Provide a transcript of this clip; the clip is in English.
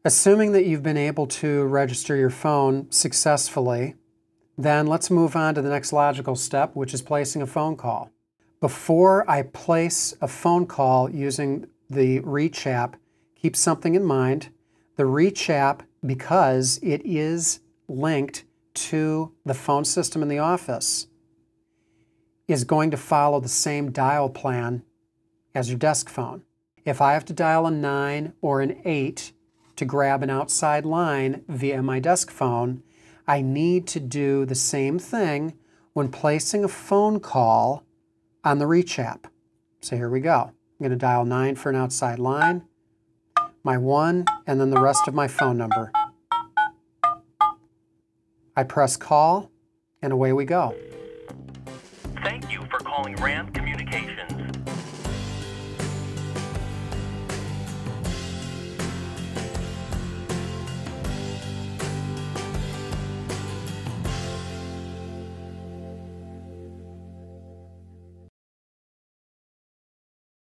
Assuming that you've been able to register your phone successfully, then let's move on to the next logical step, which is placing a phone call. Before I place a phone call using the Reach app, keep something in mind. The Reach app, because it is linked to the phone system in the office, is going to follow the same dial plan as your desk phone. If I have to dial a 9 or an 8 to grab an outside line via my desk phone, I need to do the same thing when placing a phone call on the Reach app. So here we go. I'm going to dial 9 for an outside line, my 1, and then the rest of my phone number. I press call, and away we go. Thank you for calling Rand Communications.